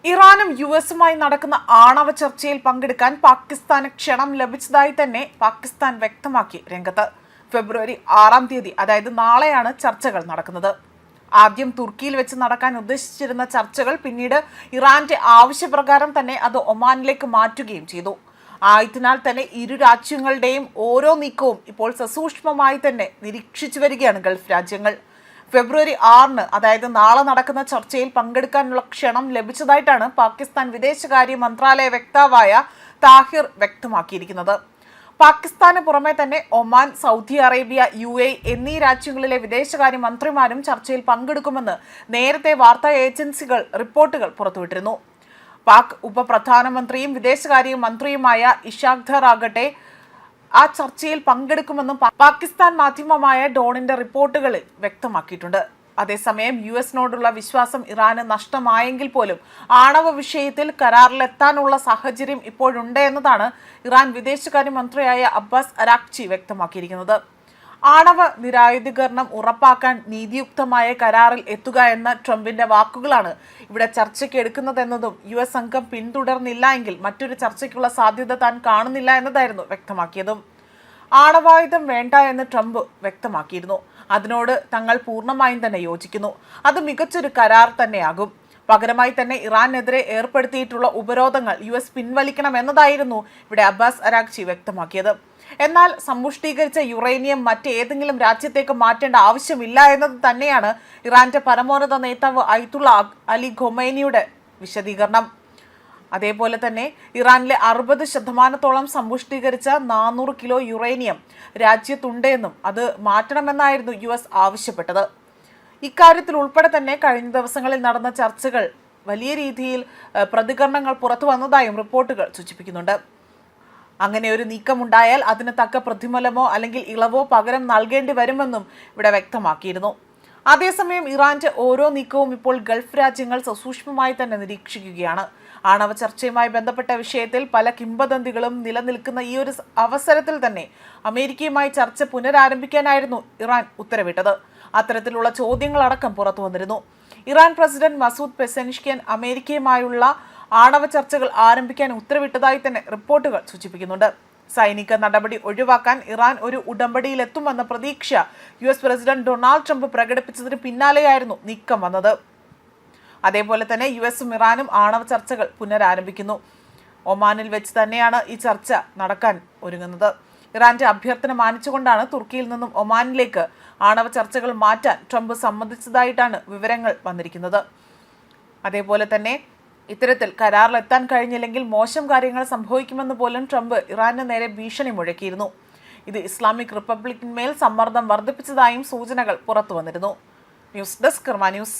ഇറാനും യുഎസുമായി നടക്കുന്ന ആണവ ചർച്ചയിൽ പങ്കെടുക്കാൻ പാകിസ്ഥാന് ക്ഷണം ലഭിച്ചതായി തന്നെ പാകിസ്ഥാൻ വ്യക്തമാക്കി രംഗത്ത്. ഫെബ്രുവരി 6-ാം തീയതി, അതായത് നാളെയാണ് ചർച്ചകൾ നടക്കുന്നത്. ആദ്യം തുർക്കിയിൽ വെച്ച് നടക്കാൻ ഉദ്ദേശിച്ചിരുന്ന ചർച്ചകൾ പിന്നീട് ഇറാന്റെ ആവശ്യപ്രകാരം തന്നെ അത് ഒമാനിലേക്ക് മാറ്റുകയും ചെയ്തു. ആയതിനാൽ തന്നെ ഇരു രാജ്യങ്ങളുടെയും ഓരോ നീക്കവും ഇപ്പോൾ സസൂക്ഷ്മമായി തന്നെ നിരീക്ഷിച്ചു വരികയാണ് ഗൾഫ് രാജ്യങ്ങൾ. ഫെബ്രുവരി 6-ന്, അതായത് നാളെ നടക്കുന്ന ചർച്ചയിൽ പങ്കെടുക്കാനുള്ള ക്ഷണം ലഭിച്ചതായിട്ടാണ് പാകിസ്ഥാൻ വിദേശകാര്യ മന്ത്രാലയ വക്താവായ താഹിർ വ്യക്തമാക്കിയിരിക്കുന്നത്. പാകിസ്ഥാന് പുറമെ തന്നെ ഒമാൻ, സൗദി അറേബ്യ, UAE എന്നീ രാജ്യങ്ങളിലെ വിദേശകാര്യ മന്ത്രിമാരും ചർച്ചയിൽ പങ്കെടുക്കുമെന്ന് നേരത്തെ വാർത്താ ഏജൻസികൾ റിപ്പോർട്ടുകൾ പുറത്തുവിട്ടിരുന്നു. പാക് ഉപപ്രധാനമന്ത്രിയും വിദേശകാര്യ മന്ത്രിയുമായ ഇഷാഖ് ദർ ആകട്ടെ ആ ചർച്ചയിൽ പങ്കെടുക്കുമെന്നും പാകിസ്ഥാൻ മാധ്യമമായ ഡോണിന്റെ റിപ്പോർട്ടുകളിൽ വ്യക്തമാക്കിയിട്ടുണ്ട്. അതേസമയം US-നോടുള്ള വിശ്വാസം ഇറാന് നഷ്ടമായെങ്കിൽ പോലും ആണവ വിഷയത്തിൽ കരാറിലെത്താനുള്ള സാഹചര്യം ഇപ്പോഴുണ്ട് എന്നതാണ് ഇറാൻ വിദേശകാര്യ മന്ത്രിയായ അബ്ബാസ് അരാക്ചി വ്യക്തമാക്കിയിരിക്കുന്നത്. ആണവ നിരായുധീകരണം ഉറപ്പാക്കാൻ നീതിയുക്തമായ കരാറിൽ എത്തുക എന്ന ട്രംപിന്റെ വാക്കുകളാണ് ഇവിടെ ചർച്ചയ്ക്ക് എടുക്കുന്നതെന്നതും US സംഘം പിന്തുടർന്നില്ല എങ്കിൽ മറ്റൊരു ചർച്ചയ്ക്കുള്ള സാധ്യത താൻ കാണുന്നില്ല എന്നതായിരുന്നു വ്യക്തമാക്കിയതും. ആണവായുധം വേണ്ട എന്ന് ട്രംപ് വ്യക്തമാക്കിയിരുന്നു. അതിനോട് തങ്ങൾ പൂർണ്ണമായും തന്നെ യോജിക്കുന്നു. അത് മികച്ചൊരു കരാർ തന്നെയാകും. പകരമായി തന്നെ ഇറാനെതിരെ ഏർപ്പെടുത്തിയിട്ടുള്ള ഉപരോധങ്ങൾ US പിൻവലിക്കണമെന്നതായിരുന്നു ഇവിടെ അബ്ബാസ് അരാക്ചി വ്യക്തമാക്കിയത്. എന്നാൽ സമ്പുഷ്ടീകരിച്ച യുറേനിയം മറ്റേതെങ്കിലും രാജ്യത്തേക്ക് മാറ്റേണ്ട ആവശ്യമില്ല എന്നത് തന്നെയാണ് ഇറാന്റെ പരമോന്നത നേതാവ് അയത്തുള്ള അലി ഖൊമൈനിയുടെ വിശദീകരണം. അതേപോലെ തന്നെ ഇറാനിലെ 60% സമ്പുഷ്ടീകരിച്ച 400 കിലോ യുറേനിയം രാജ്യത്തുണ്ടെന്നും അത് മാറ്റണമെന്നായിരുന്നു US ആവശ്യപ്പെട്ടത്. ഇക്കാര്യത്തിൽ ഉൾപ്പെടെ തന്നെ കഴിഞ്ഞ ദിവസങ്ങളിൽ നടന്ന ചർച്ചകൾ വലിയ രീതിയിൽ പ്രതികരണങ്ങൾ പുറത്തു വന്നതായും റിപ്പോർട്ടുകൾ സൂചിപ്പിക്കുന്നുണ്ട്. അങ്ങനെ ഒരു നീക്കമുണ്ടായാൽ അതിന് തക്ക പ്രതിഫലമോ അല്ലെങ്കിൽ ഇളവോ പകരം നൽകേണ്ടി വരുമെന്നും ഇവിടെ വ്യക്തമാക്കിയിരുന്നു. അതേസമയം ഇറാന്റെ ഓരോ നീക്കവും ഇപ്പോൾ ഗൾഫ് രാജ്യങ്ങൾ സസൂക്ഷ്മമായി തന്നെ നിരീക്ഷിക്കുകയാണ്. ആണവ ചർച്ചയുമായി ബന്ധപ്പെട്ട വിഷയത്തിൽ പല കിംവദന്തികളും നിലനിൽക്കുന്ന ഈ ഒരു അവസരത്തിൽ തന്നെ അമേരിക്കയുമായി ചർച്ച പുനരാരംഭിക്കാനായിരുന്നു ഇറാൻ ഉത്തരവിട്ടത്. അത്തരത്തിലുള്ള ചോദ്യങ്ങളടക്കം പുറത്തു വന്നിരുന്നു. ഇറാൻ പ്രസിഡന്റ് മസൂദ് പെസെൻഷ്കിയൻ അമേരിക്കയുമായുള്ള ആണവ ചർച്ചകൾ ആരംഭിക്കാൻ ഉത്തരവിട്ടതായി തന്നെ റിപ്പോർട്ടുകൾ സൂചിപ്പിക്കുന്നുണ്ട്. സൈനിക നടപടി ഒഴിവാക്കാൻ ഇറാൻ ഒരു ഉടമ്പടിയിലെത്തുമെന്ന പ്രതീക്ഷ US പ്രസിഡന്റ് ഡൊണാൾഡ് ട്രംപ് പ്രകടിപ്പിച്ചതിന് പിന്നാലെയായിരുന്നു നീക്കം വന്നത്. അതേപോലെ തന്നെ US-ഉം ഇറാനും ആണവ ചർച്ചകൾ പുനരാരംഭിക്കുന്നു. ഒമാനിൽ വെച്ച് തന്നെയാണ് ഈ ചർച്ച നടക്കാൻ ഒരുങ്ങുന്നത്. ഇറാന്റെ അഭ്യർത്ഥന മാനിച്ചുകൊണ്ടാണ് തുർക്കിയിൽ നിന്നും ഒമാനിലേക്ക് ആണവ ചർച്ചകൾ മാറ്റാൻ ട്രംപ് സമ്മതിച്ചതായിട്ടാണ് വിവരങ്ങൾ വന്നിരിക്കുന്നത്. അതേപോലെ തന്നെ ഇത്തരത്തിൽ കരാറിലെത്താൻ കഴിഞ്ഞില്ലെങ്കിൽ മോശം കാര്യങ്ങൾ സംഭവിക്കുമെന്ന് പോലും ട്രംപ് ഇറാന് നേരെ ഭീഷണി മുഴക്കിയിരുന്നു. ഇത് ഇസ്ലാമിക് റിപ്പബ്ലിക്കിന്മേൽ സമ്മർദ്ദം വർദ്ധിപ്പിച്ചതായും സൂചനകൾ പുറത്തു വന്നിരുന്നു. ന്യൂസ് ഡെസ്ക് കർമ്മ ന്യൂസ്.